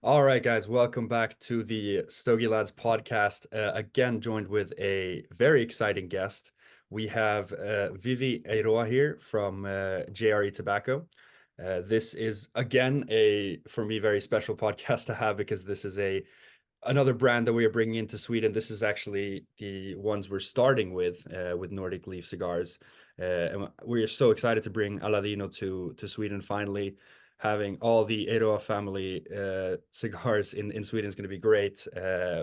All right, guys, welcome back to the Stogie Lads podcast. Again, joined with a very exciting guest. We have Vivi Eiroa here from JRE Tobacco. This is again for me, very special podcast to have because this is another brand that we are bringing into Sweden. This is actually the ones we're starting with Nordic Leaf cigars, and we are so excited to bring Aladino to Sweden finally. Having all the Eiroa family cigars in Sweden is going to be great.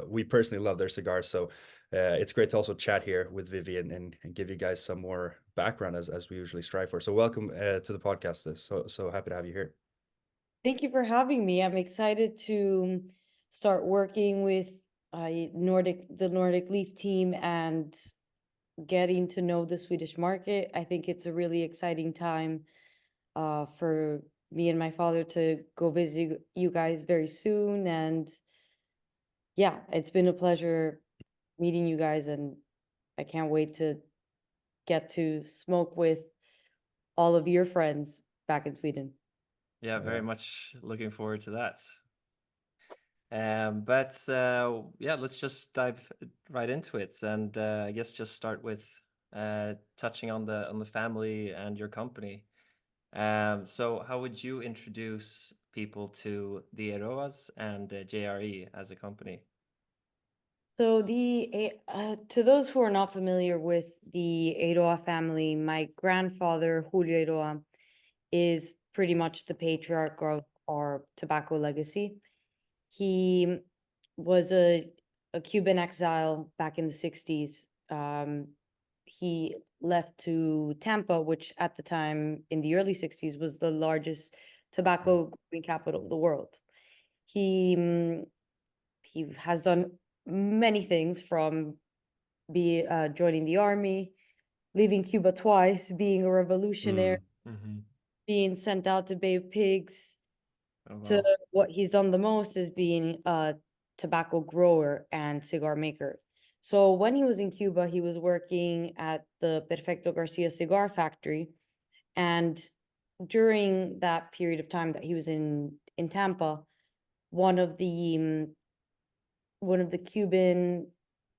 We personally love their cigars, so it's great to also chat here with Vivi and give you guys some more background as we usually strive for. So welcome to the podcast. So happy to have you here. Thank you for having me. I'm excited to start working with the Nordic Leaf team and getting to know the Swedish market. I think it's a really exciting time for me and my father to go visit you guys very soon. And yeah, it's been a pleasure meeting you guys, and I can't wait to get to smoke with all of your friends back in Sweden. Yeah, very Yeah. much looking forward to that. Yeah, let's just dive right into it, and I guess just start with touching on the family and your company. So how would you introduce people to the Eroas and JRE as a company? So to those who are not familiar with the Eiroa family, my grandfather Julio Eiroa is pretty much the patriarch of our tobacco legacy. He was a Cuban exile back in the 60s. He left to Tampa, which at the time in the early 60s was the largest tobacco growing capital of the world. He he has done many things from joining the army, leaving Cuba twice, being a revolutionary, Mm. Mm-hmm. being sent out to bathe pigs, Oh to wow. what he's done the most is being a tobacco grower and cigar maker. So when he was in Cuba, he was working at the Perfecto Garcia cigar factory. And during that period of time that he was in Tampa, one of the one of the Cuban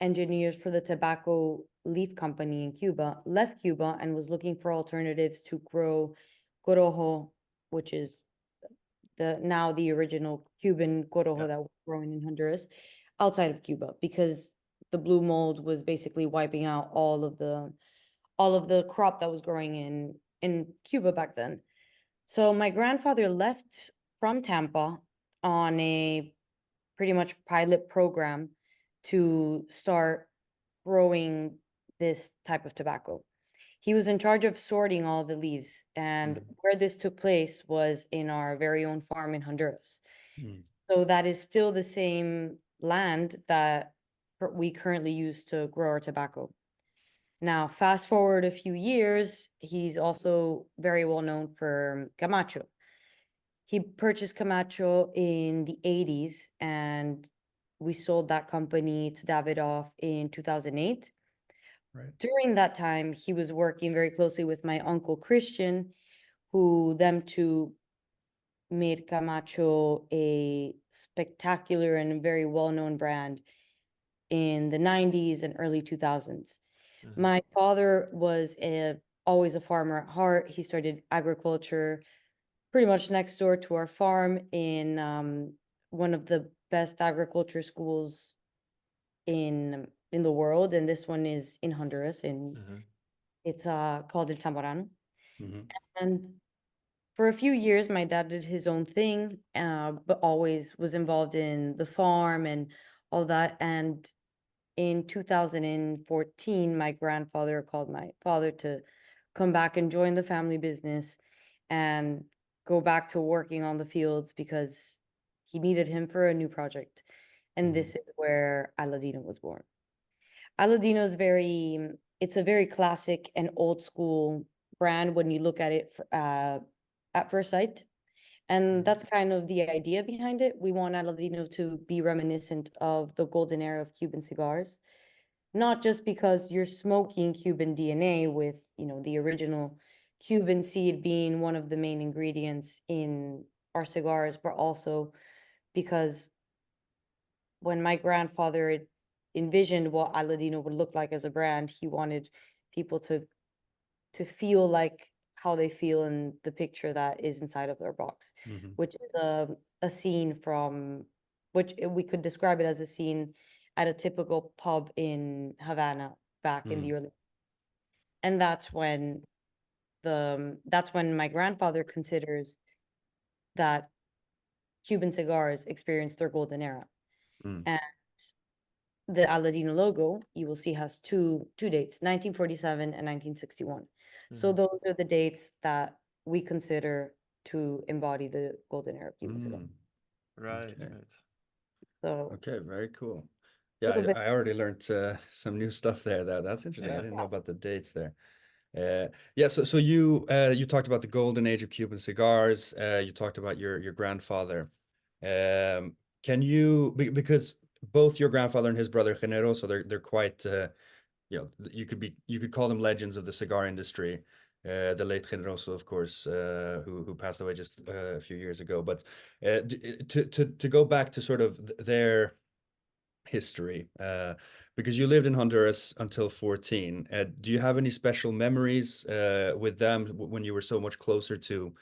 engineers for the tobacco leaf company in Cuba left Cuba and was looking for alternatives to grow corojo, which is the original Cuban corojo Yeah. that was growing in Honduras, outside of Cuba, because the blue mold was basically wiping out all of the crop that was growing in Cuba back then. So my grandfather left from Tampa on a pretty much pilot program to start growing this type of tobacco. He was in charge of sorting all the leaves, and Mm. where this took place was in our very own farm in Honduras. Mm. So that is still the same land that we currently use to grow our tobacco. Now, fast forward a few years, he's also very well known for Camacho. He purchased Camacho in the 80s, and we sold that company to Davidoff in 2008. Right. During that time, he was working very closely with my uncle Christian, who them two made Camacho a spectacular and very well-known brand in the 90s and early 2000s. Mm-hmm. My father was always a farmer at heart. He started agriculture pretty much next door to our farm in one of the best agriculture schools in the world, and this one is in Honduras. Mm-hmm. It's called El Zamorano. Mm-hmm. And for a few years, my dad did his own thing, but always was involved in the farm and all that. And in 2014, my grandfather called my father to come back and join the family business and go back to working on the fields because he needed him for a new project. And Mm-hmm. this is where Aladino was born. Aladino is it's a very classic and old school brand when you look at it at first sight. And Mm-hmm. that's kind of the idea behind it. We want Aladino to be reminiscent of the golden era of Cuban cigars, not just because you're smoking Cuban DNA with, the original Cuban seed being one of the main ingredients in our cigars, but also because when my grandfather envisioned what Aladino would look like as a brand, he wanted people to feel like how they feel in the picture that is inside of their box, Mhm. which is a scene from which we could describe it as a scene at a typical pub in Havana back in the early, and that's when my grandfather considers that Cuban cigars experienced their golden era. Mm. And the Aladino logo, you will see, has two dates, 1947 and 1961. So those are the dates that we consider to embody the golden era of Cuban cigar. Mm. Right, Okay. right. So Okay, very cool. Yeah, little bit, I already learned some new stuff there. That's interesting. I Yeah. didn't know about the dates there. Yeah, so you talked about the golden age of Cuban cigars. You talked about your grandfather. Can you because both your grandfather and his brother Genero, so they're quite you could call them legends of the cigar industry. The late Generoso, of course, who passed away just a few years ago. But to go back to sort of their history, because you lived in Honduras until 14. Do you have any special memories with them when you were so much closer to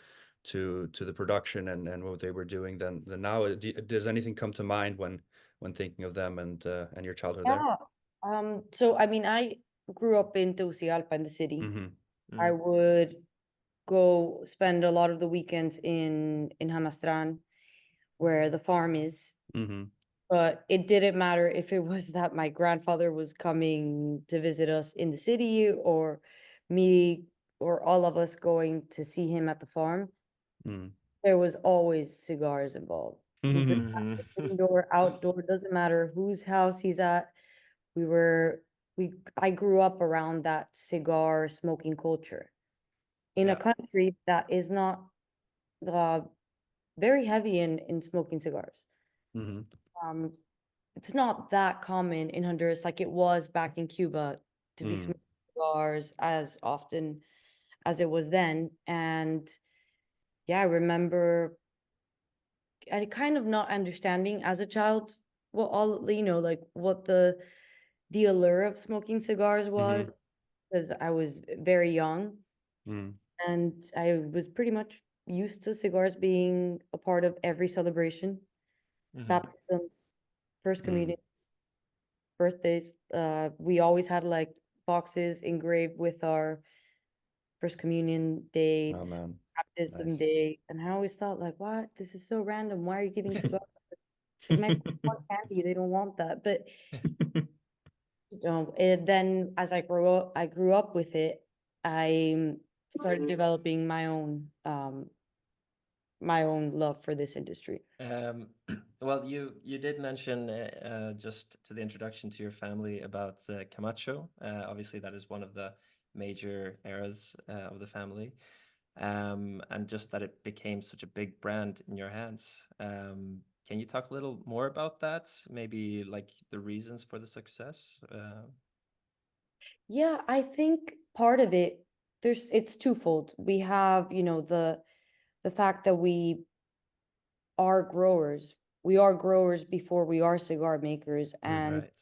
the production and what they were doing than now? Does anything come to mind when thinking of them and your childhood there? yeah. So I mean, I grew up in Tegucigalpa in the city. Mm-hmm. I would go spend a lot of the weekends in Hamastran, where the farm is. Mm-hmm. But it didn't matter if it was that my grandfather was coming to visit us in the city, or me, or all of us going to see him at the farm. Mm. There was always cigars involved. It doesn't Mhm. matter, indoor, outdoor, doesn't matter whose house he's at. We were, I grew up around that cigar smoking culture in a Yeah. country that is not uh, very heavy in smoking cigars. Mm-hmm. Um, it's not that common in Honduras like it was back in Cuba to be Mm. smoking cigars as often as it was then. And yeah, I remember I kind of not understanding as a child what all, like what the allure of smoking cigars Mm-hmm. was, because I was very young Mm. and I was pretty much used to cigars being a part of every celebration, baptisms, first Mm. communions, birthdays. We always had like boxes engraved with our first communion Oh dates, man, baptism nice. date, and I always thought like, what? This is so random. Why are you giving cigars? Like my friends want candy, they don't want that. But then as I grew up with it. I started developing my own love for this industry. Um, well, you did mention just to the introduction to your family about Camacho. Obviously, that is one of the major eras of the family, and just that it became such a big brand in your hands. Can you talk a little more about that? Maybe like the reasons for the success? Yeah, I think part of it, it's twofold. We have, the fact that we are growers. We are growers before we are cigar makers. And Right.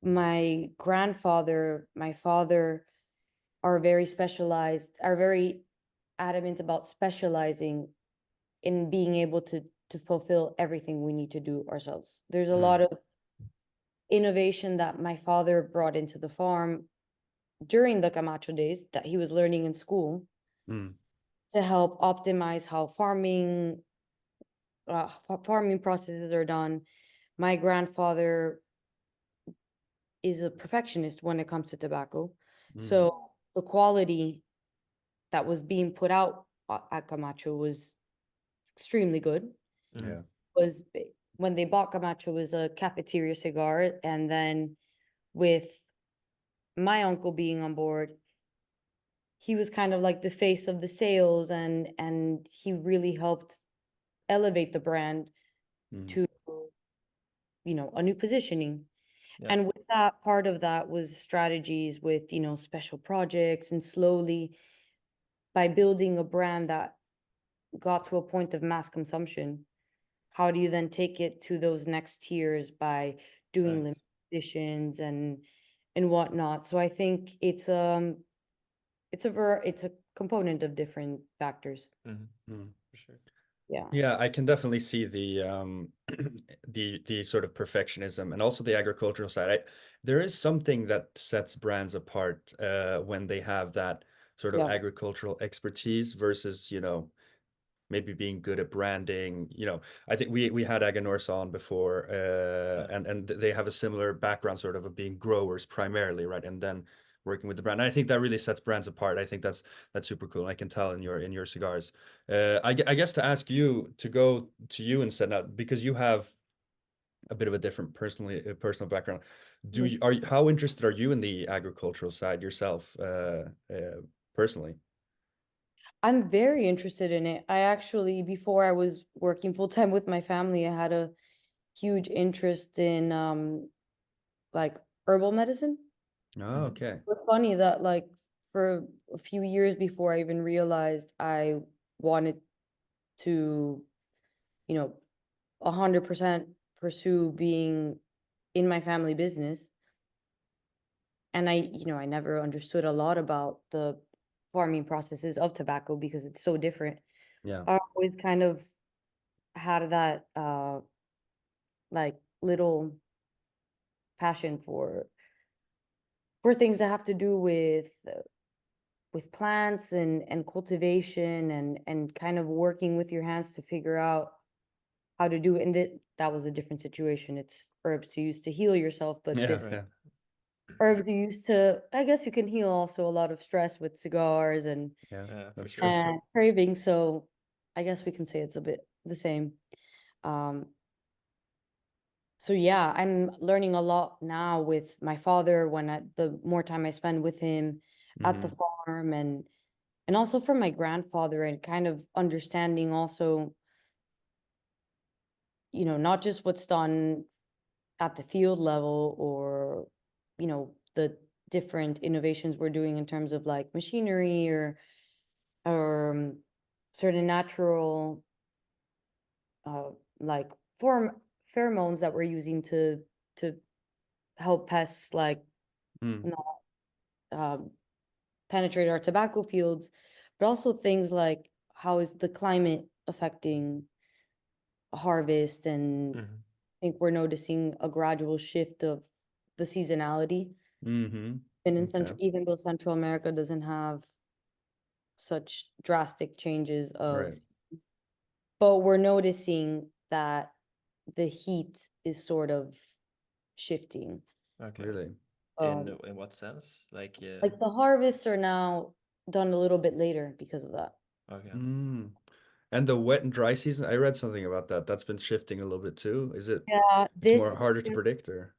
my grandfather, my father are very specialized, are very adamant about specializing in being able to fulfill everything we need to do ourselves. There's a lot Mm. of innovation that my father brought into the farm during the Camacho days that he was learning in school Mm. to help optimize how farming processes are done. My grandfather is a perfectionist when it comes to tobacco. Mm. So the quality that was being put out at Camacho was extremely good. Mm. Yeah. Was when they bought Camacho was a cafeteria cigar, and then with my uncle being on board, he was kind of like the face of the sales, and he really helped elevate the brand Mm. to a new positioning. Yeah. And with that, part of that was strategies with special projects, and slowly by building a brand that got to a point of mass consumption, how do you then take it to those next tiers by doing Right. limited editions and whatnot? So I think it's a component of different factors. For sure. Yeah. Yeah, I can definitely see the the sort of perfectionism and also the agricultural side. There is something that sets brands apart when they have that sort of Yeah. agricultural expertise versus, you know, maybe being good at branding. You know, I think we had Aganorsa on before, Yeah. and they have a similar background sort of being growers primarily, right? And then working with the brand. And I think that really sets brands apart. I think that's super cool. I can tell in your cigars. I guess to ask you to go to you instead now, because you have a bit of a different personal background. Do Mhm. you how interested are you in the agricultural side yourself, personally? I'm very interested in it. I actually, before I was working full time with my family, I had a huge interest in like herbal medicine. Oh, okay. It's funny that like for a few years before I even realized I wanted to, you know, 100% pursue being in my family business. And I never understood a lot about the farming processes of tobacco because it's so different. Yeah. I always kind of had that like little passion for things that have to do with plants and cultivation and kind of working with your hands to figure out how to do it. And that was a different situation. It's herbs to use to heal yourself, but Yeah, this yeah. herbs you use to, I guess you can heal also a lot of stress with cigars Yeah, Yeah, for that's sure. true. and cravings. So I guess we can say it's a bit the same. Um, so yeah, I'm learning a lot now with my father the more time I spend with him at the Hmm. farm and also from my grandfather and kind of understanding also, not just what's done at the field level or, the different innovations we're doing in terms of like machinery or certain natural uh like pheromones that we're using to help pests like Mm. not penetrate our tobacco fields, but also things like how is the climate affecting harvest. And Mhm. I think we're noticing a gradual shift of the seasonality. Mm-hmm. And in Okay. Central, even though Central America doesn't have such drastic changes of Right. seasons, but we're noticing that the heat is sort of shifting. Okay. Really. Um, In what sense? like the harvests are now done a little bit later because of that. Okay. Mm. And the wet and dry season, I read something about that. That's been shifting a little bit too. Is it, Yeah, it's more harder to predict or?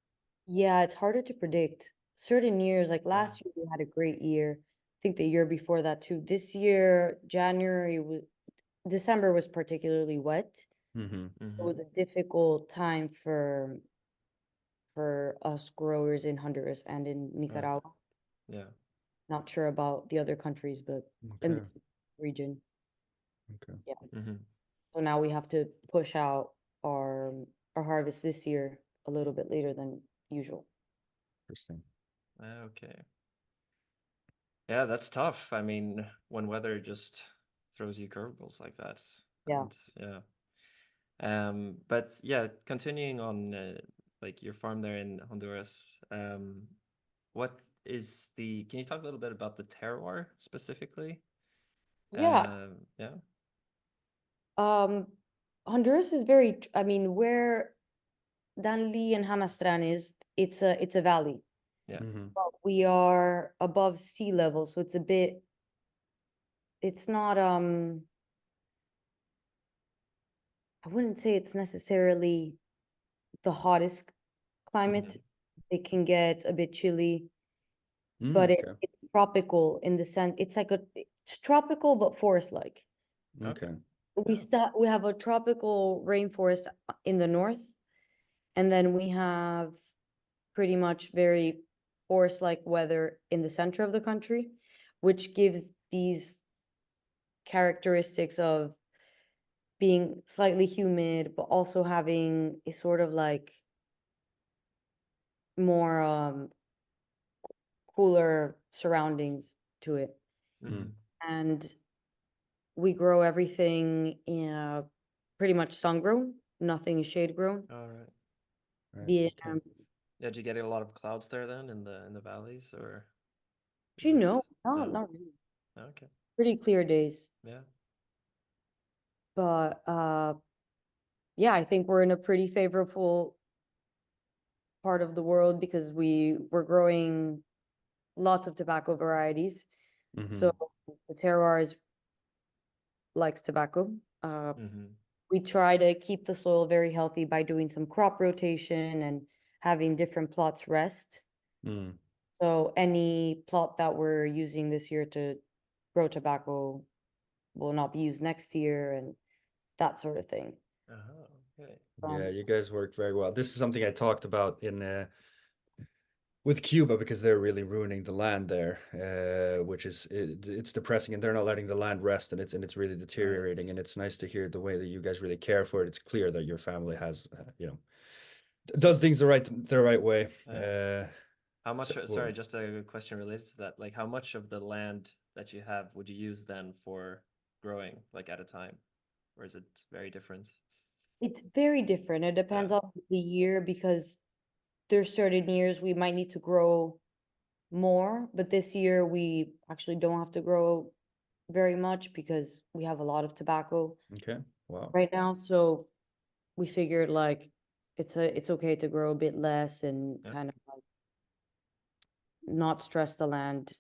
yeah, it's harder to predict. Certain years, like Yeah. last year, we had a great year. I think the year before that too. This year, December was particularly wet. Mm-hmm. It Mm-hmm. was a difficult time for us growers in Honduras and in Okay. Nicaragua. Yeah. Not sure about the other countries, but in Okay. this region, Okay. yeah. Mm-hmm. So now we have to push out our harvest this year a little bit later than usual. Interesting. Okay. Yeah, that's tough. I mean, when weather just throws you curveballs like that. Yeah. And yeah. But yeah, continuing on like your farm there in Honduras, what is can you talk a little bit about the terroir specifically? Yeah. Yeah. Um, Honduras is I mean, where Danlí and Hamastran is, it's a valley. Yeah. Mm-hmm. But we are above sea level, so it's not I wouldn't say it's necessarily the hottest climate. Mm-hmm. It can get a bit chilly, Mm, but okay. it's tropical in the sense it's tropical but forest-like. Okay. Yeah. We have a tropical rainforest in the north, and then we have pretty much very forest-like weather in the center of the country, which gives these characteristics of being slightly humid, but also having a sort of like more cooler surroundings to it. Mhm. And we grow everything in pretty much sun grown, nothing is shade grown. All right. Right. The Okay. Yeah, did you get a lot of clouds there then in the valleys, or is actually it no, no? not really. Okay. Pretty clear days. Yeah. But yeah, I think we're in a pretty favorable part of the world because we're growing lots of tobacco varieties. So the terroir likes tobacco. Mhm. We try to keep the soil very healthy by doing some crop rotation and having different plots rest. Mm. So any plot that we're using this year to grow tobacco will not be used next year and that sort of thing. Okay. Yeah, you guys worked very well. This is something I talked about in with Cuba because they're really ruining the land there, which is it's depressing, and they're not letting the land rest, and it's really deteriorating. Right. And it's nice to hear the way that you guys really care for it. It's clear that your family has, does things the right way. How much, So, sorry, just a question related to that. Like, how much of the land that you have would you use then for growing, like at a time? Or is it very different? It's very different. It depends on the year because there's certain years we might need to grow more, but this year we actually don't have to grow very much because we have a lot of tobacco okay, wow, right now. So we figured like it's okay to grow a bit less and Yeah. kind of like not stress the land.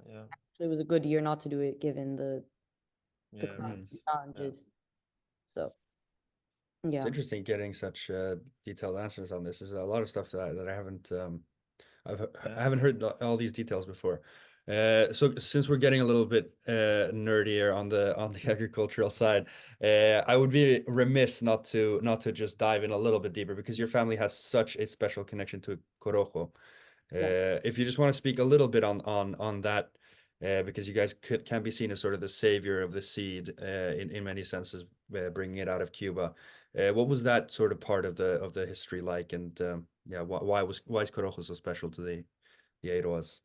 Yeah. So it was a good year not to do it given the Yeah, current right. Yeah. challenges. So it's yeah. interesting getting such detailed answers on this. There's a lot of stuff that I haven't Yeah. I haven't heard all these details before. So since we're getting a little bit nerdier on the agricultural side, I would be remiss not to just dive in a little bit deeper because your family has such a special connection to Corojo. Yeah. If you just want to speak a little bit on that, because you guys can be seen as sort of the savior of the seed in many senses, bringing it out of Cuba. What was that sort of part of the history like, and yeah, why is Corojo so special to the Eiroas?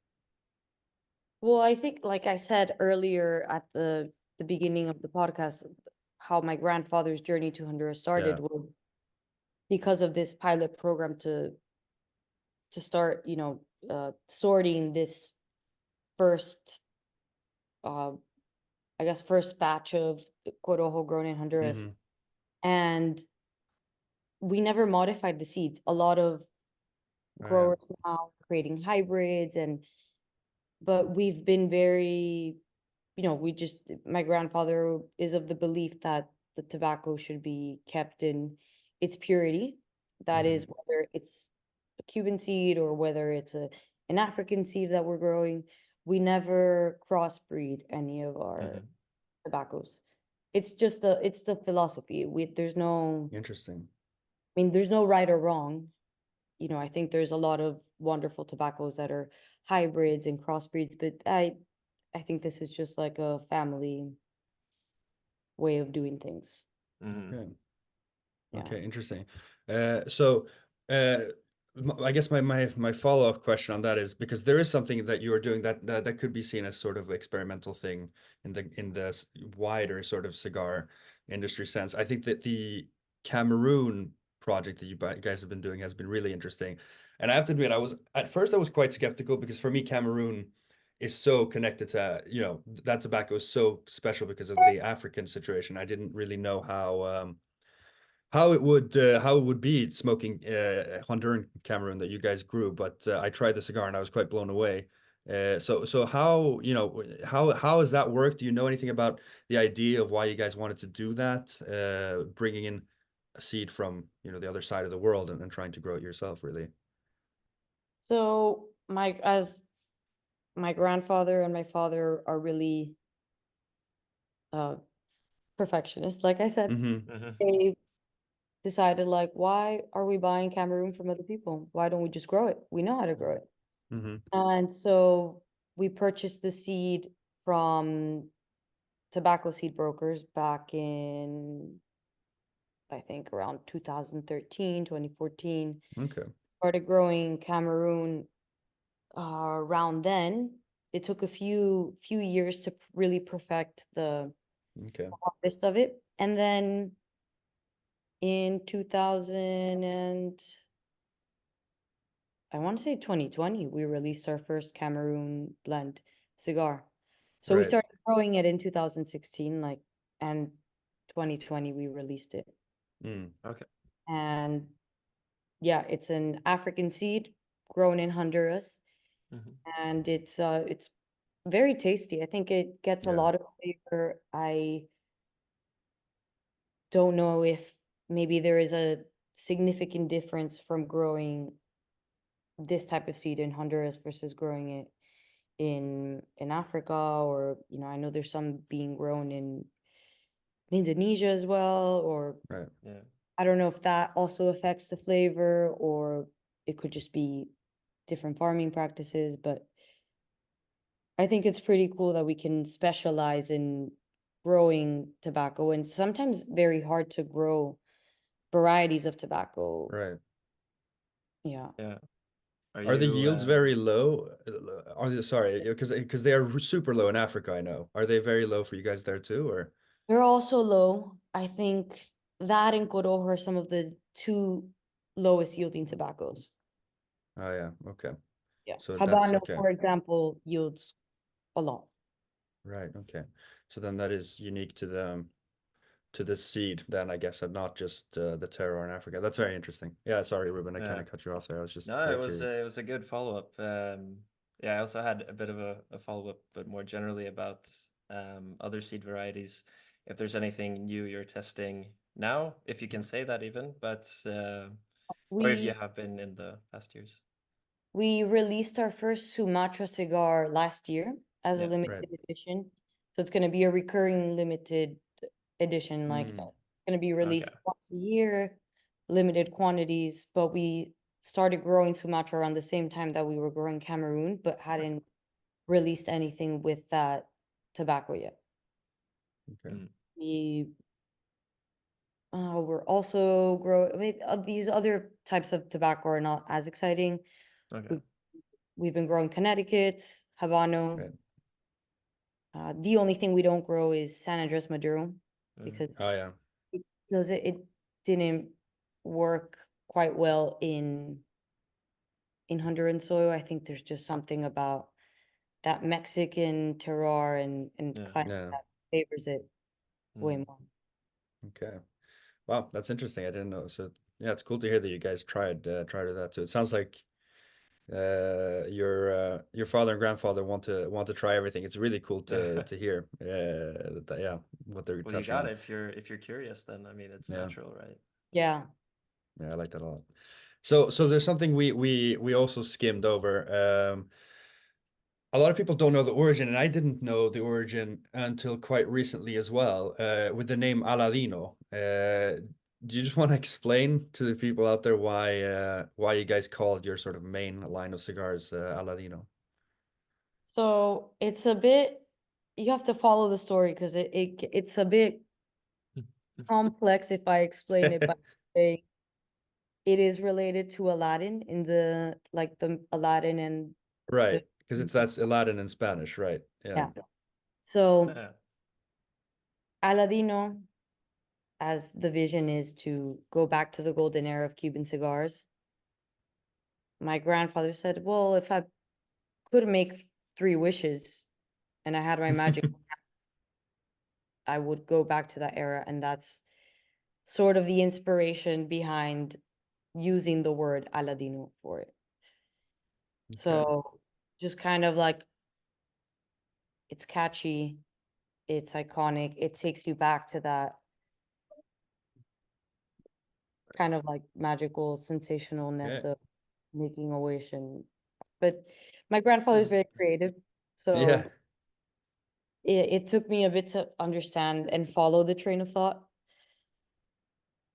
Well, I think, like I said earlier at the beginning of the podcast, how my grandfather's journey to Honduras Yeah. started was because of this pilot program to start, sorting this first, uh, I guess, first batch of Corojo grown in Honduras, Mm-hmm. and we never modified the seeds. A lot of Oh, yeah. growers now are creating hybrids, but we've been very we just my grandfather is of the belief that the tobacco should be kept in its purity. That is whether it's a Cuban seed or whether it's an African seed that we're growing. We never crossbreed any of our Mhm. tobaccos. It's the philosophy. There's no, Interesting. I mean, there's no right or wrong. I think there's a lot of wonderful tobaccos that are hybrids and crossbreeds, but I think this is just like a family way of doing things. Mhm. Okay. Yeah. Okay, interesting. So, uh, I guess my follow-up question on that is because there is something that you are doing that could be seen as sort of experimental thing in the wider sort of cigar industry sense. I think that the Cameroon project that you guys have been doing has been really interesting, and I have to admit, at first I was quite skeptical because for me Cameroon is so connected to that tobacco is so special because of the African situation. I didn't really know how it would be smoking Honduran Cameroon that you guys grew, but I tried the cigar and I was quite blown away. So how has that worked? Do you know anything about the idea of why you guys wanted to do that? Bringing in a seed from the other side of the world and trying to grow it yourself, really. So as my grandfather and my father are really uh perfectionists, like I said, Mm-hmm. Mhm. they decided like, why are we buying Cameroon from other people? Why don't we just grow it? We know how to grow it. Mm-hmm. And so we purchased the seed from tobacco seed brokers back in I think around 2013, 2014. Okay. Started growing Cameroon around then. It took a few years to really perfect the Okay. harvest of it. And then in 2000 and I want to say 2020, we released our first Cameroon blend cigar. So we Right. started growing it in 2016, and 2020 we released it. Okay. And yeah, it's an African seed grown in Honduras, and it's very tasty. I think it gets a Yeah. lot of flavor. I don't know if maybe there is a significant difference from growing this type of seed in Honduras versus growing it in Africa, or I know there's some being grown in Indonesia as well, or Right. Yeah. I don't know if that also affects the flavor, or it could just be different farming practices, but I think it's pretty cool that we can specialize in growing tobacco, and sometimes very hard to grow varieties of tobacco. Right. Yeah. Yeah. Are Are the you yields very low? Are they, sorry, because they are super low in Africa, I know. Are they very low for you guys there too, or? They're also low. I think that and Corojo are some of the two lowest yielding tobaccos. Oh yeah, okay. Yeah. So that's Habano, okay. for example, yields a lot. Right, okay. So then that is unique to the seed then, I guess, and not just the terroir in Africa. That's very interesting. Yeah, sorry, Ruben, I kind Yeah. of cut you off there. I was just No, very curious. it was a good follow-up. Yeah, I also had a bit of a follow-up, but more generally about other seed varieties. If there's anything new you're testing now, if you can say that even, but or if you We have been in the past years. we released our first Sumatra cigar last year as a Yeah. Right. limited edition. So it's going to be a recurring limited edition, like Mm, it's going to be Okay. released once a year, limited quantities. But we started growing Sumatra around the same time that we were growing Cameroon, but hadn't released anything with that tobacco yet. okay. Mm. We we're also growing these other types of tobacco are not as exciting. Okay. We've been growing Connecticut, Habano. Right. The only thing we don't grow is San Andres Maduro because Oh yeah. it didn't work quite well in Honduran soil. I think there's just something about that Mexican terroir and Yeah. climate Yeah. that favors it way Mm. more. Okay. Wow, that's interesting. I didn't know. So yeah, it's cool to hear that you guys tried that too. It sounds like your father and grandfather want to try everything. It's really cool Yeah. to hear. Yeah, what they're Well, you touching got on. it. If you're curious, then I mean it's Yeah, natural, right? Yeah. yeah, I like that a lot. So there's something we also skimmed over. A lot of people don't know the origin, and I didn't know the origin until quite recently as well. With the name Aladino. Do you just want to explain to the people out there why you guys called your sort of main line of cigars Aladino? So it's a bit, you have to follow the story because it's a bit complex if I explain it by saying it is related to Aladdin in the Aladdin and the Right, because that's Aladdin in Spanish, right? Yeah. yeah. So Yeah. Aladino, as the vision is to go back to the golden era of Cuban cigars. My grandfather said, well, if I could make three wishes and I had my magic, I would go back to that era. And that's sort of the inspiration behind using the word Aladino for it. Okay. So just kind of like, it's catchy, it's iconic, it takes you back to that kind of like magical sensationalness Okay. of making a wish. And but my grandfather's very creative, Yeah. so it took me a bit to understand and follow the train of thought.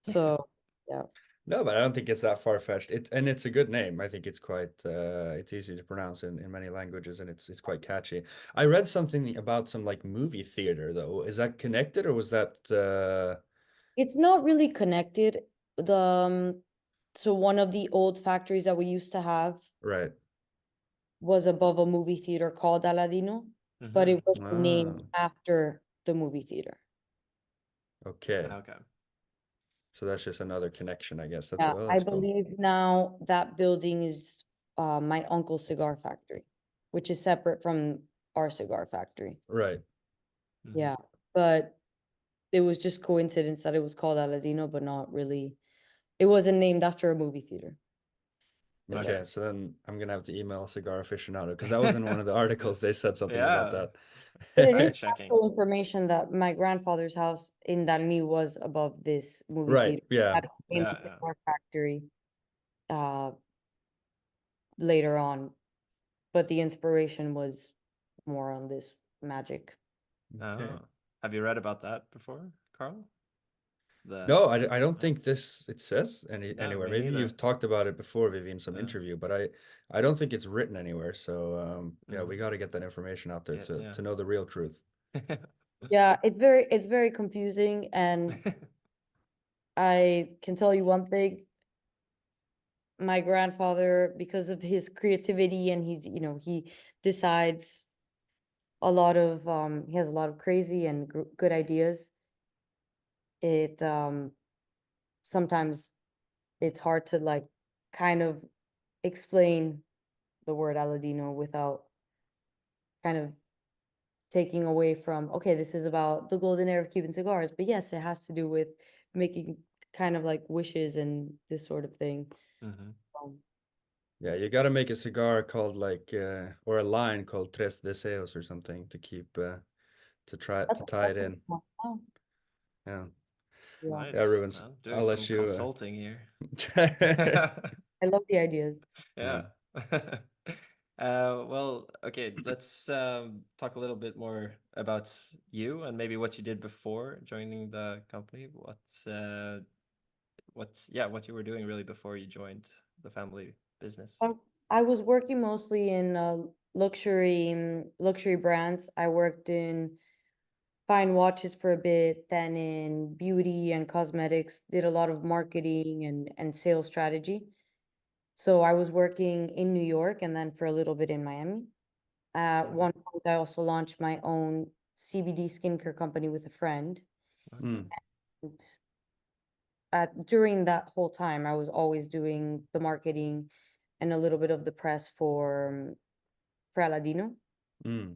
So yeah. No, but I don't think it's that far-fetched. And it's a good name. I think it's quite it's easy to pronounce in many languages, and it's quite catchy. I read something about some like movie theater though. Is that connected, or was that It's not really connected. So one of the old factories that we used to have Right. was above a movie theater called Aladino, but it was named Ah, after the movie theater. okay. Okay. So that's just another connection, I guess. Yeah, Well, I that's cool. believe now that building is my uncle's cigar factory, which is separate from our cigar factory. Right. Mhm. Yeah, but it was just coincidence that it was called Aladino, but not really. It wasn't named after a movie theater. Okay, Okay. so then I'm gonna have to email Cigar Aficionado because that was in one of the articles. They said something about Yeah. But it is Fact checking. factual information that my grandfather's house in Dalny was above this movie Right. theater. Yeah. That became Yeah, the yeah. cigar factory uh, later on, but the inspiration was more on this magic. Okay. Oh. Have you read about that before, Carl? The No, I don't no, think it says no, anywhere. me Maybe neither. you've talked about it before, Vivi, in some Yeah. interview, but I don't think it's written anywhere. So yeah, we Mhm. got to get that information out there Yeah. to know the real truth. Yeah, it's very confusing, and I can tell you one thing. My grandfather, because of his creativity, and he decides a lot of he has a lot of crazy and good ideas. It sometimes it's hard to like kind of explain the word Aladino without kind of taking away from, okay, this is about the golden era of Cuban cigars, but yes, it has to do with making kind of like wishes and this sort of thing. Mhm. Um, Yeah, you got to make a cigar called like or a line called Tres Deseos or something to keep to try to tie it that's in. oh, Yeah. yeah, Yeah, Nice. Rubens, Well, doing I'll some let you consulting here. I love the ideas. Yeah. Well, okay, let's talk a little bit more about you and maybe what you did before joining the company. What you were doing really before you joined the family business. I was working mostly in luxury brands. I worked in fine watches for a bit, then in beauty and cosmetics, did a lot of marketing and sales strategy. So I was working in New York and then for a little bit in Miami. At Okay. one point, I also launched my own CBD skincare company with a friend. Okay. Mm, And during that whole time, I was always doing the marketing and a little bit of the press for Aladino. mm,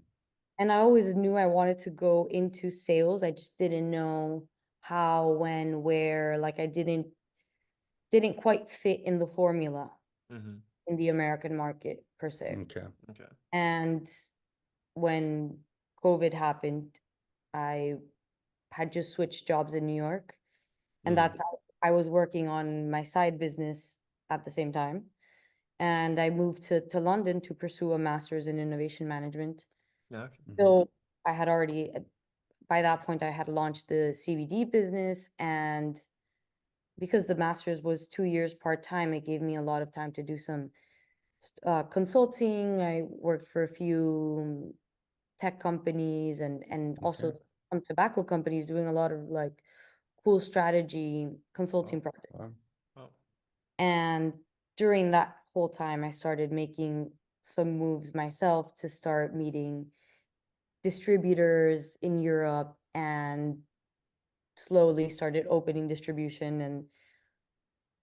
And I always knew I wanted to go into sales. I just didn't know how, when, where. Like I didn't quite fit in the formula Mm-hmm. in the American market per se. okay. Okay. And when COVID happened, I had just switched jobs in New York, and Mm, that's how I was working on my side business at the same time. And I moved to London to pursue a master's in innovation management. Yeah. Okay. mhm, So I had already, by that point, I had launched the CBD business, and because the master's was 2 years part-time, it gave me a lot of time to do some consulting. I worked for a few tech companies and okay. also some tobacco companies doing a lot of like cool strategy consulting Wow. projects. Wow. Wow. And during that whole time, I started making some moves myself to start meeting distributors in Europe and slowly started opening distribution and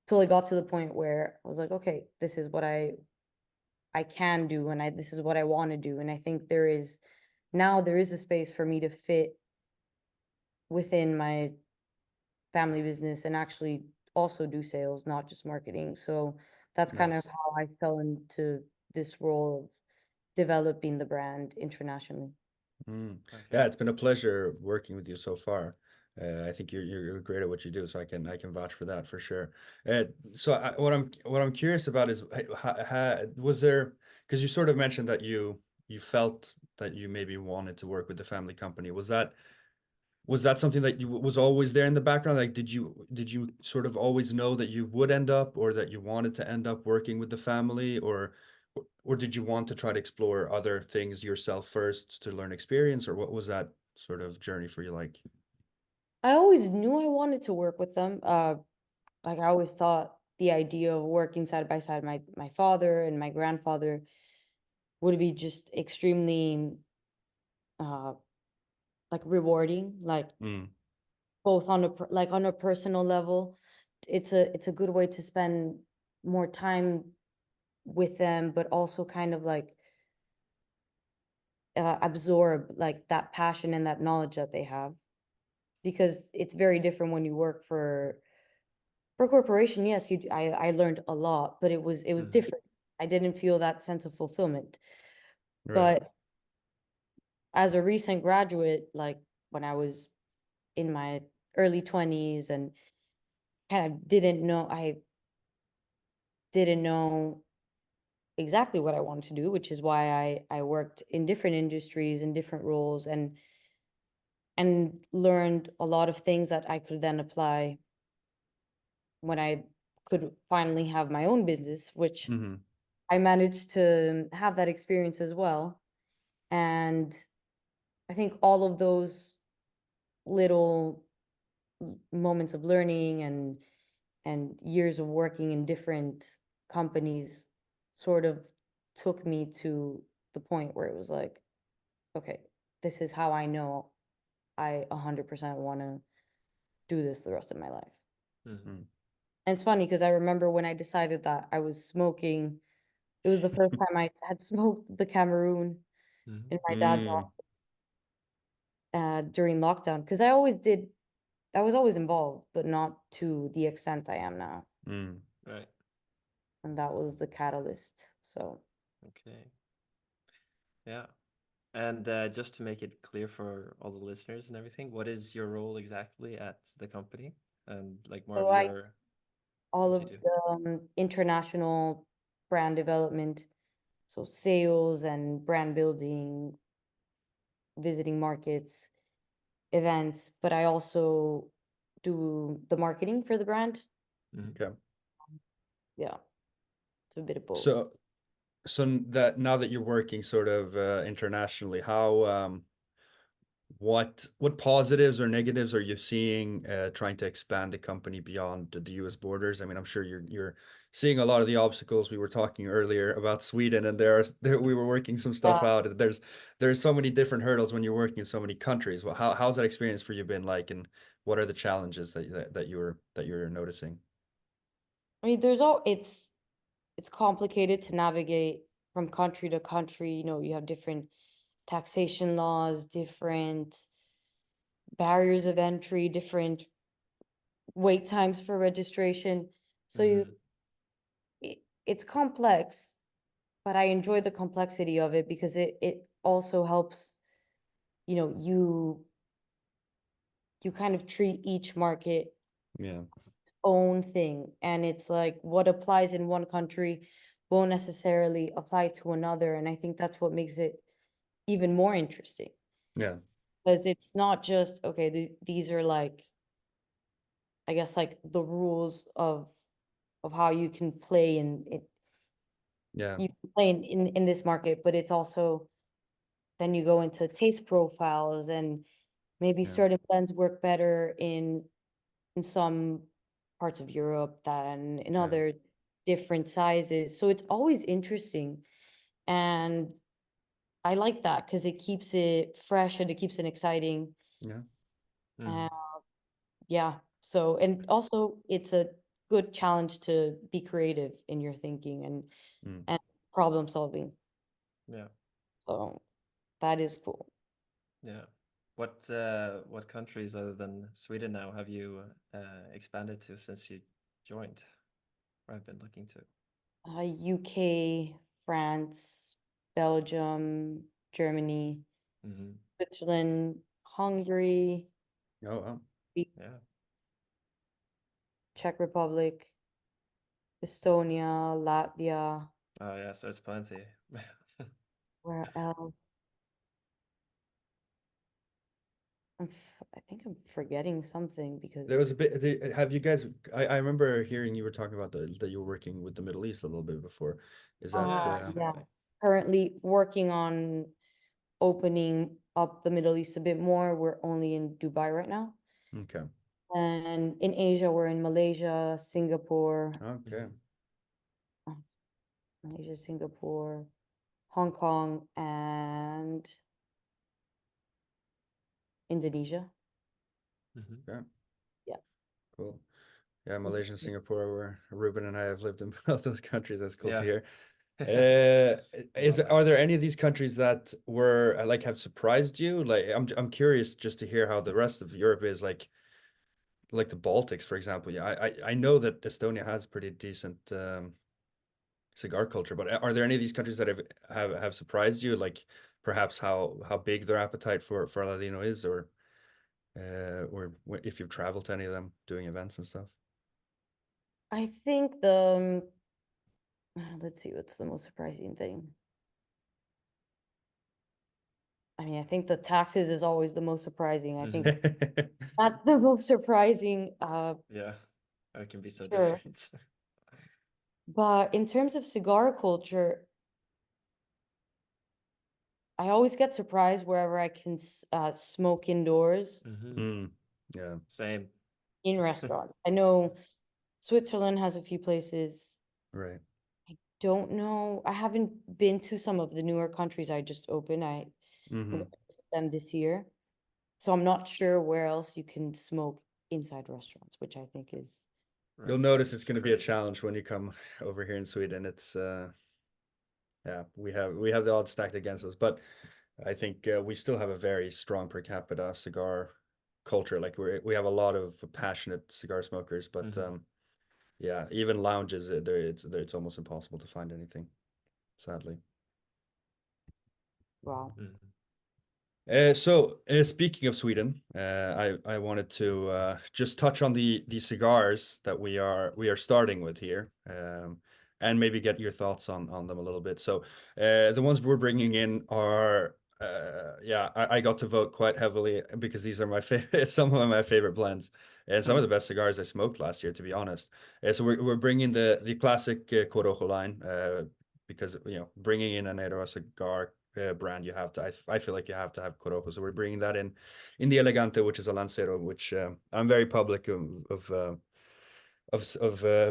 till I got to the point where I was like, okay, this is what I can do and this is what I want to do. And I think there is a space for me to fit within my family business and actually also do sales, not just marketing. So that's kind of Nice. how I fell into this role of developing the brand internationally. Mm. Okay. Yeah, it's been a pleasure working with you so far. I think you're great at what you do, so I can vouch for that for sure. So what I'm curious about is was there, because you sort of mentioned that you felt that you maybe wanted to work with the family company. Was that something that you was always there in the background? Like, did you sort of always know that you would end up, or that you wanted to end up working with the family, or did you want to try to explore other things yourself first to learn experience, or what was that sort of journey for you like? I always knew I wanted to work with them. Like I always thought the idea of working side by side my father and my grandfather would be just extremely uh like rewarding, like Mm, both on like on a personal level. It's a good way to spend more time with them, but also kind of like absorb like that passion and that knowledge that they have, because it's very different when you work for a corporation. Yes, I learned a lot, but it was Hmm. different. I didn't feel that sense of fulfillment. right. But as a recent graduate, like when I was in my early 20s and kind of didn't know exactly what I wanted to do, which is why I worked in different industries and different roles, and learned a lot of things that I could then apply when I could finally have my own business, which Hmm. I managed to have that experience as well. And I think all of those little moments of learning and years of working in different companies sort of took me to the point where it was like, okay, this is how I know I 100% want to do this the rest of my life. Hmm. Mm. And it's funny because I remember when I decided that I was smoking, it was the first time I had smoked the Cameroon Hmm. in my dad's Mm, office during lockdown, because I was always involved, but not to the extent I am now. mm. Right. And that was the catalyst. So Okay. Yeah. And just to make it clear for all the listeners and everything, what is your role exactly at the company? And like more so of I your all what of you do. the international brand development, so sales and brand building, visiting markets, events, but I also do the marketing for the brand. Hmm. Okay. Yeah, it's a bit of both. So, that now that you're working sort of internationally, how what positives or negatives are you seeing trying to expand the company beyond the US borders? I mean, I'm sure you're seeing a lot of the obstacles. We were talking earlier about Sweden, and we were working some stuff Yeah, out. There's so many different hurdles when you're working in so many countries. Well, how's that experience for you been like, and what are the challenges that you're noticing? I mean, it's complicated to navigate from country to country. You have different taxation laws, different barriers of entry, different wait times for registration. So Hmm. it's complex, but I enjoy the complexity of it because it also helps, you kind of treat each market Yeah, its own thing. And it's like what applies in one country won't necessarily apply to another. And I think that's what makes it even more interesting, yeah, because it's not just, okay, these are like, I guess, like the rules of how you can play in it. yeah, You can play in this market, but it's also, then you go into taste profiles, and maybe yeah, certain blends work better in some parts of Europe than in yeah, other, different sizes. So it's always interesting. And I like that because it keeps it fresh and it keeps it exciting. yeah. And Hmm. yeah, so, and also it's a good challenge to be creative in your thinking Mm. and problem solving. Yeah. So that is cool. Yeah. What countries other than Sweden now have you expanded to since you joined? Or have been looking to? UK, France, Belgium, Germany, Hmm. Switzerland, Hungary, Oh, wow. the Yeah. Czech Republic, Estonia, Latvia. Oh yeah, so it's plenty. Where else? I think I'm forgetting something because There was a bit. Have you guys? I remember hearing you were talking about that you were working with the Middle East a little bit before. Is that? Yeah, yes, exactly. currently working on opening up the Middle East a bit more. We're only in Dubai right now. Okay. And in Asia, we're in Malaysia, Singapore, Okay. Malaysia, Singapore, Hong Kong, and Indonesia. Okay. Yeah. Cool. Yeah, So Malaysia and Singapore, where Ruben and I have lived in both those countries. That's cool to Yeah. hear. Love that. Are there any of these countries that were like have surprised you? Like I'm curious just to hear how the rest of Europe is like the Baltics, for example. Yeah, I know that Estonia has pretty decent cigar culture, but are there any of these countries that have surprised you? Like perhaps how big their appetite for Aladino is, or if you've traveled to any of them doing events and stuff. I think let's see, what's the most surprising thing? I mean, I think the taxes is always the most surprising. I think that's the most surprising. Yeah, it can be so Sure. different. But in terms of cigar culture, I always get surprised wherever I can smoke indoors Yeah. Same. in restaurants. I know Switzerland has a few places. Right. I don't know. I haven't been to some of the newer countries I just opened. I'm gonna visit them this year. So I'm not sure where else you can smoke inside restaurants, which I think is You'll Right. notice it's It's going to be a crazy. challenge when you come over here in Sweden. It's yeah, we have the odds stacked against us, but I think we still have a very strong per capita cigar culture. Like we have a lot of passionate cigar smokers, but yeah, even lounges it's almost impossible to find anything, sadly. wow. Speaking of Sweden, I wanted to just touch on the cigars that we are starting with here, and maybe get your thoughts on them a little bit. So, the ones we're bringing in are, yeah, I got to vote quite heavily because these are my favorite, some of my favorite blends, and some of the best cigars I smoked last year, to be honest. So we're bringing the classic Corojo line, because bringing in an Eiroa cigar brand, you have to. I feel like you have to have Corojo. So we're bringing that in the Elegante, which is a Lancero, which I'm very public of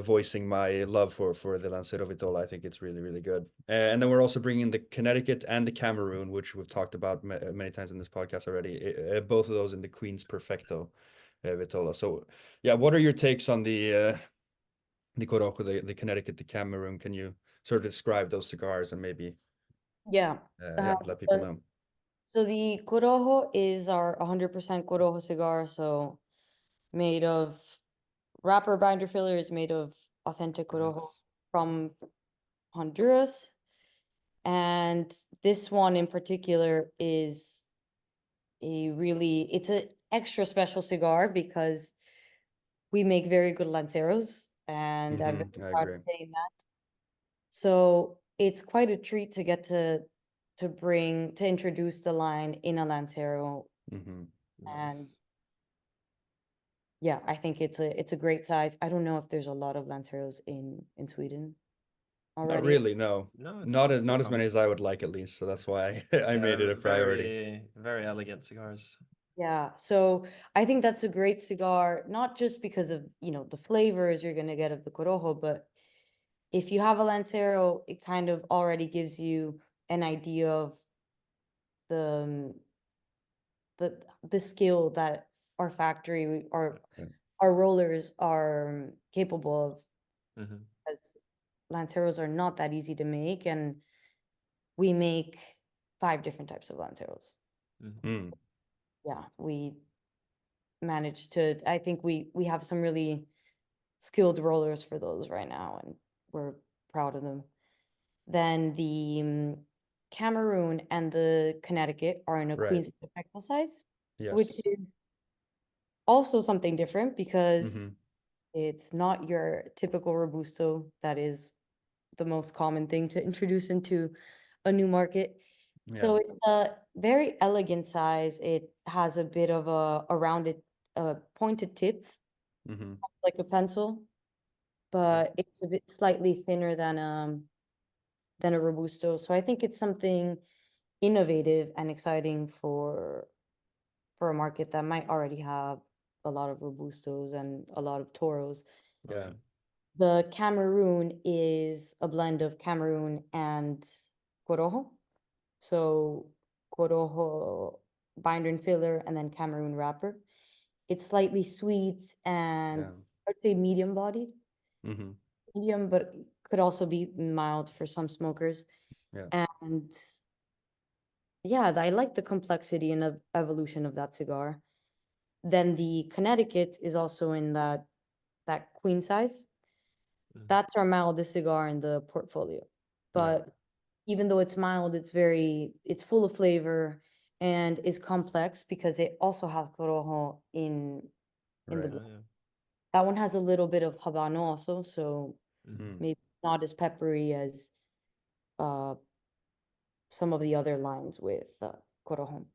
voicing my love for the Lancero Vitola. I think it's really really good. And then we're also bringing the Connecticut and the Cameroon, which we've talked about many times in this podcast already. Both of those in the Queen's Perfecto Vitola. So yeah, what are your takes on the Corojo, the Connecticut, the Cameroon? Can you sort of describe those cigars and maybe Yeah. yeah, let people know? So the Corojo is our 100% Corojo cigar. So made of wrapper binder filler is made of authentic Corojo Nice. from Honduras. And this one in particular is it's an extra special cigar because we make very good lanceros, and I'm very I proud of agree. saying that. So it's quite a treat to get to introduce the line in a lancero, and Nice. yeah, I think it's a great size. I don't know if there's a lot of lanceros in Sweden Not already. really, no. No, Not as it's not not as many common. as I would like, at least. So that's why I made it Yeah, a priority. very, very elegant cigars. Yeah, so I think that's a great cigar, not just because of, the flavors you're gonna get of the Corojo, but if you have a Lancero, it kind of already gives you an idea of the um, the skill that our factory or Yeah. our rollers are capable of, hmm because Lanceros are not that easy to make, and we make 5 different types of Lanceros. Mm, Yeah, we managed to, I think we have some really skilled rollers for those right now, and we're proud of them. Then the Cameroon and the Connecticut are in a right. Queen's Perfecto size, which Yes. is also something different because hmm it's not your typical Robusto that is the most common thing to introduce into a new market. Yeah. So it's a very elegant size. It has a bit of a rounded, pointed tip, hmm like a pencil, Okay. but it's a bit slightly thinner than a Robusto. So I think it's something innovative and exciting for a market that might already have a lot of Robustos and a lot of Toros. Yeah. The Cameroon is a blend of Cameroon and Corojo. So Corojo binder and filler, and then Cameroon wrapper. It's slightly sweet and Yeah. I'd say medium bodied. Mm-hmm. Medium, but could also be mild for some smokers. Yeah. And yeah, I like the complexity and evolution of that cigar. Then the Connecticut is also in that queen size. Mhm. That's our mildest cigar in the portfolio. But even though it's mild, it's full of flavor and is complex because it also has corojo in the Right. blend. Yeah. That one has a little bit of habano also, so Mhm. maybe not as peppery as uh some of the other lines with corojo.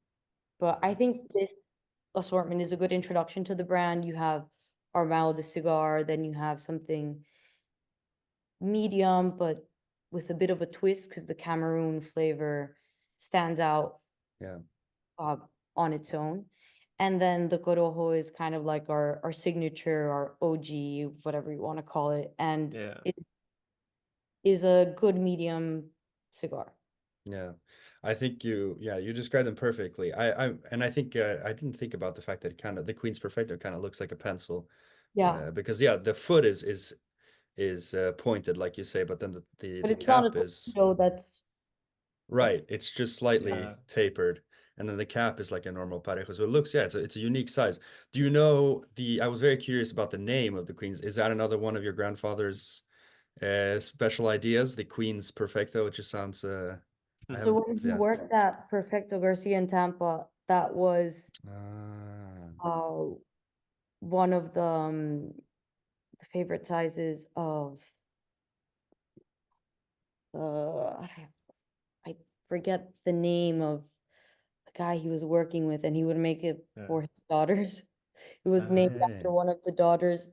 But I think this assortment is a good introduction to the brand. You have Armado the cigar, then you have something medium, but with a bit of a twist because the Cameroon flavor stands out Yeah. uh, on its own. And then the Corojo is kind of like our signature, our OG, whatever you want to call it. And Yeah. it is a good medium cigar. Yeah. I think you described them perfectly. I think I didn't think about the fact that the Queen's Perfecto kind of looks like a pencil. Yeah. Because the foot is pointed like you say, but then But the it's not a cap is torpedo that's right. It's just slightly Yeah. tapered, and then the cap is like a normal parejo. So it looks, yeah, it's a unique size. Do you know I was very curious about the name of the Queen's. Is that another one of your grandfather's special ideas? The Queen's Perfecto. It just sounds I so haven't, when he yeah. worked at Perfecto Garcia in Tampa, that was Ah, uh one of the favorite sizes of I forget the name of the guy he was working with, and he would make it Yeah. for his daughters. It was named after right. one of the daughters.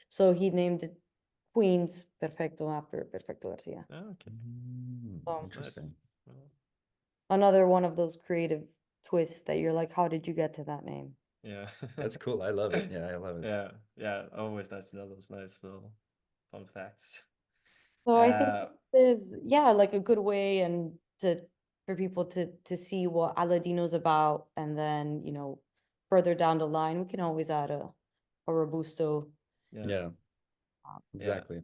So he named it Queen's Perfecto after Perfecto Garcia. Oh, okay. That's nice. Interesting. Well, Another one of those creative twists that you're like, how did you get to that name? yeah. That's cool. I love it. Yeah, I love it. Yeah. Yeah. Always nice to know those nice little fun facts. So I think Uh, there's like a good way and for people to see what Aladino's about, and then further down the line we can always add a Robusto. yeah. Yeah, Yeah. exactly.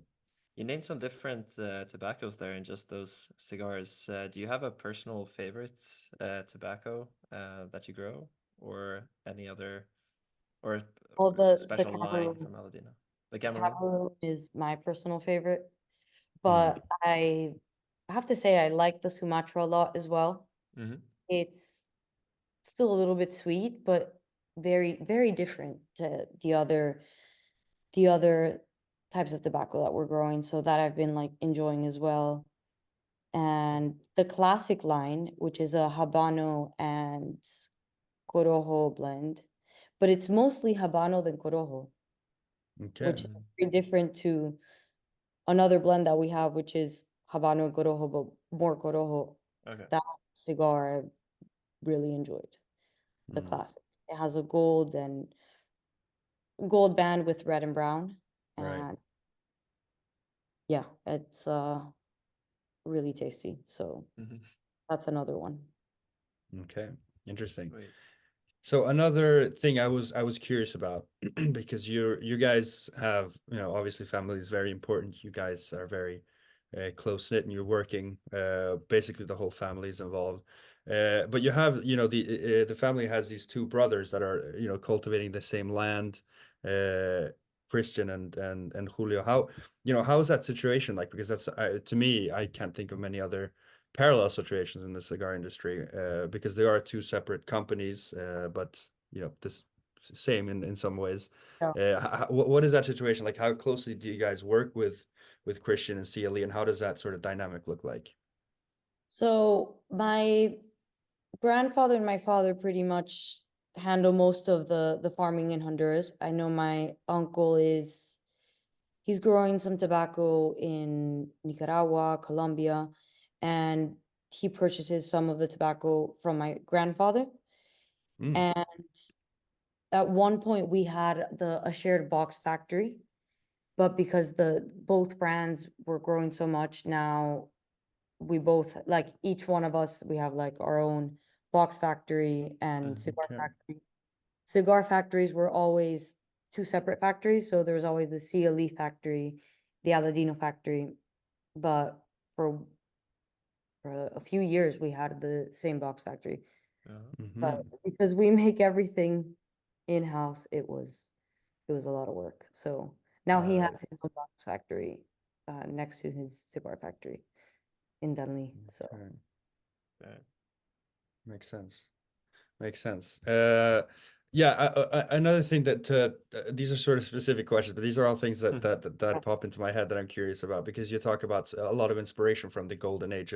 You named some different tobaccos there in just those cigars. Do you have a personal favorite tobacco that you grow, or any other, or Well, the special line Cameroon, from Aladino? The the Cameroon? Cameroon is my personal favorite, Mm. but I have to say I like the Sumatra a lot as well. Mm-hmm. It's still a little bit sweet, but very, very different to the other types of tobacco that we're growing. So that I've been like enjoying as well. And the classic line, which is a Habano and Corojo blend, but it's mostly Habano than Corojo, Okay. which is very different to another blend that we have, which is Habano and Corojo, but more Corojo. Okay. That cigar I really enjoyed, the Mm. classic. It has a gold band with red and brown. Right. And yeah, it's really tasty. So Mm-hmm. that's another one. Okay. Interesting. Great. So another thing I was curious about because you guys have, obviously family is very important. You guys are very close knit and you're working basically the whole family is involved. But you have, the family has these two brothers that are, cultivating the same land, Christian and Julio. How is that situation like? Because that's to me, I can't think of many other parallel situations in the cigar industry because there are two separate companies, but this same in some ways. Yeah. What is that situation like? How closely do you guys work with Christian and CLE, and how does that sort of dynamic look like? So my grandfather and my father pretty much handle most of the farming in Honduras. I know my uncle he's growing some tobacco in Nicaragua, Colombia, and he purchases some of the tobacco from my grandfather. Mm, And at one point we had a shared box factory, but because both brands were growing so much, now we both, like, each one of us, we have like our own box factory and cigar Okay. factory. Cigar factories were always two separate factories, so there was always the CLE factory, the Aladino factory, but for a few years we had the same box factory. But because we make everything in-house, it was a lot of work. So now he Right. has his own box factory next to his cigar factory in Dunley. So Okay. Yeah. Makes sense. Makes sense. Yeah. Another thing that these are sort of specific questions, but these are all things that pop into my head that I'm curious about, because you talk about a lot of inspiration from the golden age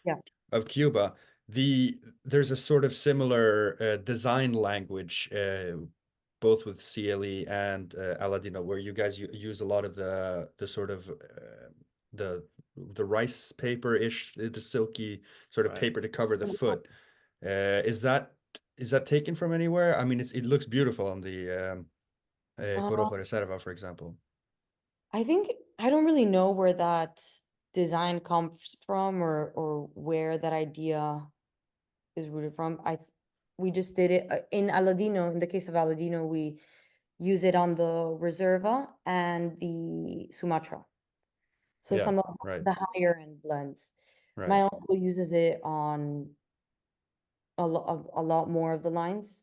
yeah, of Cuba. There's a sort of similar design language, both with CLE and Aladino, where you guys use a lot of the sort of the rice paper-ish, the silky sort of paper to Right. cover the foot. Is that taken from anywhere? I mean, it looks beautiful on the Corojo Reserva, for example. I think I don't really know where that design comes from, or where that idea is rooted from. We just did it in Aladino. In the case of Aladino, we use it on the Reserva and the Sumatra. So Yeah, some of right, the higher end blends. right. My uncle uses it on a lot more of the lines,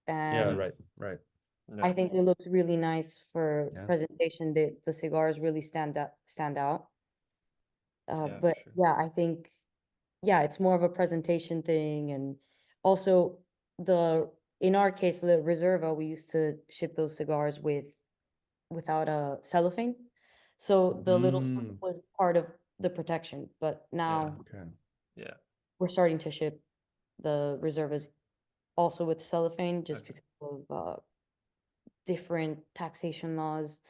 Yeah, and right, right. I Yeah. think it looks really nice for Yeah. presentation. The cigars really stand out. Yeah, for But sure. yeah, I think, yeah, it's more of a presentation thing. And also in our case, the Reserva, we used to ship those cigars without a cellophane. So the little slip Mm, was part of the protection, but Yeah. now okay. Yeah. we're starting to ship the Reservas also with cellophane, just Okay. because of different taxation laws,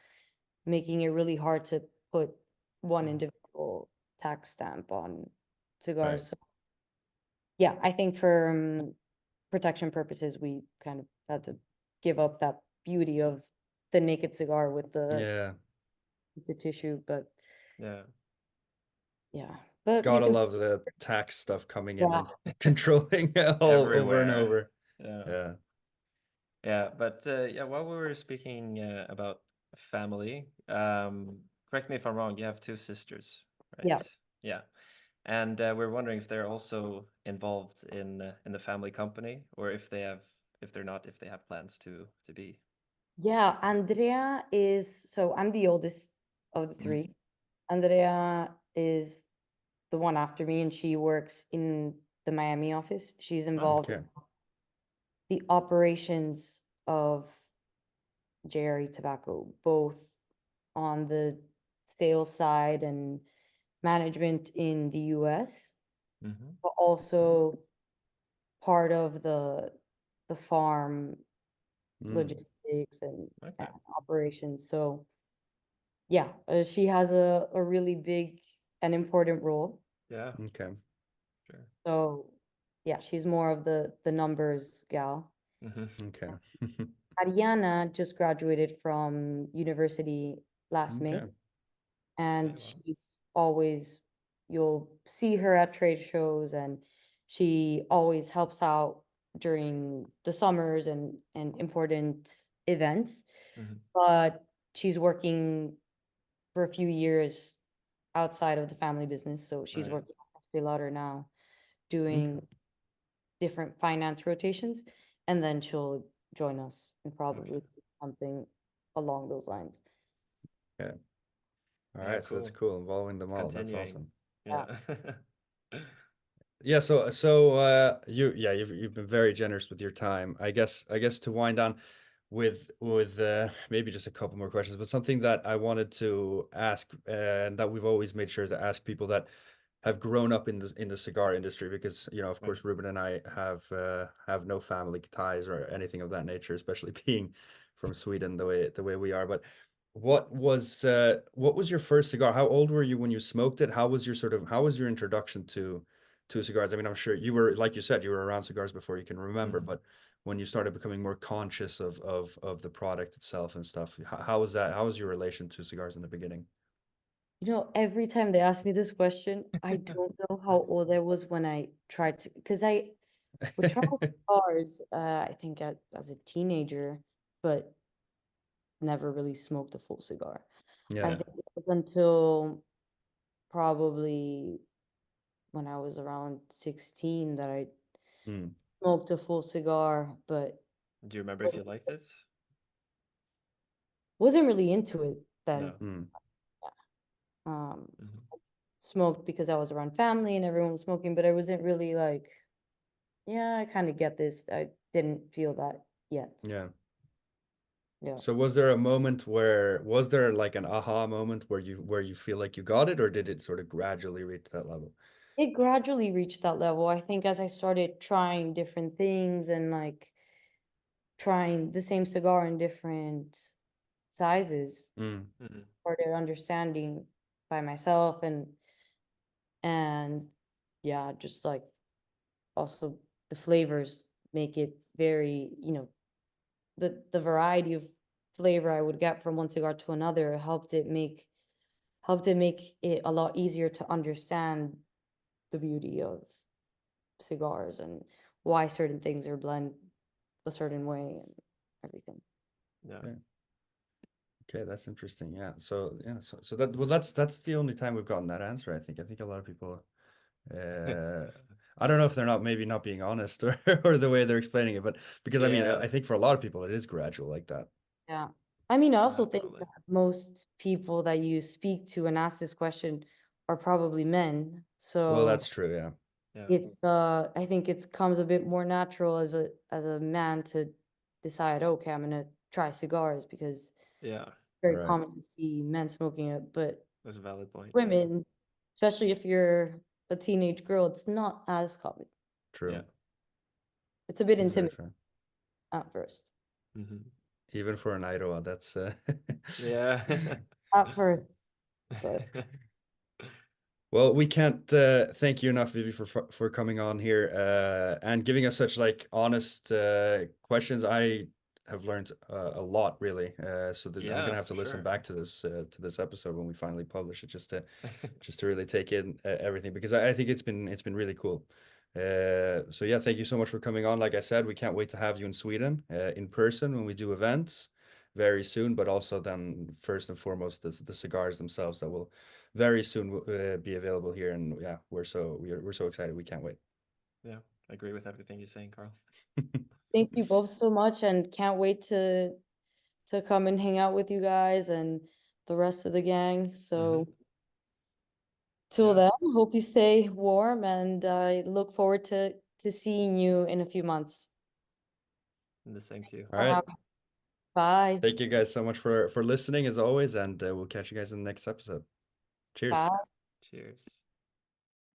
making it really hard to put one individual tax stamp on cigars. Right. So yeah, I think for protection purposes, we kind of had to give up that beauty of the naked cigar with Yeah. the tissue. But Yeah. yeah, but you Gotta can, love the tax stuff coming in yeah, and controlling it all over and Everywhere. over. Yeah. Yeah. Yeah, but yeah, while we were speaking about family, correct me if I'm wrong, you have two sisters, yeah. right? Yeah. And we're wondering if they're also involved in the family company, or if they have, if they're not, if they have plans to be. Yeah, Andrea is, so I'm the oldest of the three. Andrea is the one after me, and she works in the Miami office. She's involved Okay. in the operations of JRE Tobacco, both on the sales side and management in the US, Mm-hmm. but also part of the farm Mm, logistics and Okay. operations. So yeah, she has a really big and important role. Yeah, okay. sure. So yeah, she's more of the numbers gal. Mm-hmm. Okay. Ariana just graduated from university last May, Okay. and Okay, well. she's always, you'll see her at trade shows, and she always helps out during the summers and important events. Mm-hmm. But she's working for a few years outside of the family business. So she's Right. working at Estee Lauder now, Okay. doing different finance rotations, and then she'll join us and probably Okay. do something along those lines. Yeah. All Yeah, right. So that's cool. cool. Involving them It's all. That's continuing. awesome. Yeah. Yeah. Yeah. You've been very generous with your time. I guess to wind down with maybe just a couple more questions, but something that I wanted to ask, and that we've always made sure to ask people that have grown up in the cigar industry, because of Right. course Ruben and I have no family ties or anything of that nature, especially being from Sweden the way we are. But what was your first cigar? How old were you when you smoked it? How was your introduction to cigars? I mean, I'm sure you were, like you said, you were around cigars before you can remember, Mm-hmm. but when you started becoming more conscious of the product itself and stuff? How was that? How was your relation to cigars in the beginning? You know, every time they ask me this question, I don't know how old I was when I tried to, because I would try cigars, I think as a teenager, but never really smoked a full cigar. I Yeah. think it was until probably when I was around 16 that I Mm. smoked a full cigar, but Do you remember if you liked it? wasn't really into it then. No. Mm. Um, Mhm. smoked because I was around family and everyone was smoking, but I wasn't really like, yeah, I kind of get this. I didn't feel that yet. Yeah. Yeah. So was there a moment where, was there like an aha moment where you feel like you got it, or did it sort of gradually reach that level? It gradually reached that level. I think as I started trying different things and like trying the same cigar in different sizes, Mm. Mhm. started understanding by myself and yeah, just like also the flavors make it very, you know, the variety of flavor I would get from one cigar to another helped it make it a lot easier to understand the beauty of cigars and why certain things are blend a certain way and everything. Yeah. Okay. Okay, that's interesting. Yeah. So yeah, so that, well, that's the only time we've gotten that answer, I think. I think a lot of people, I don't know if they're not, maybe not being honest, or or the way they're explaining it, but because I mean, Yeah. I think for a lot of people it is gradual like that. Yeah. I mean, I also Yeah, think probably. that most people that you speak to and ask this question are probably men. Well, So that's true. Yeah. Yeah. it's I think it comes a bit more natural as a man to decide, okay, I'm gonna try cigars because it's Yeah. very Right. common to see men smoking it, but That's a valid point. women, especially if you're a teenage girl, it's not as common. True. Yeah. It's a bit That's very intimidating fair. at first. Mhm. Even for an Eiroa, that's Yeah. At first, but Well, we can't thank you enough, Vivi, for coming on here and giving us such like honest questions. I have learned a lot, really. So I'm Yeah, gonna have to for listen sure. back to this episode when we finally publish it, just to really take in everything, because I think it's been really cool. So yeah, thank you so much for coming on. Like I said, we can't wait to have you in Sweden in person when we do events very soon, but also then first and foremost the cigars themselves that will very soon be available here, and yeah, we're so excited. We can't wait. Yeah, I agree with everything you're saying, Carl. thank you both so much and can't wait to come and hang out with you guys and the rest of the gang. So till Yeah. then, hope you stay warm and I look forward to seeing you in a few months. And the same to you. All right. Bye. Thank you guys so much for listening as always, and we'll catch you guys in the next episode. Cheers. Bye. Cheers.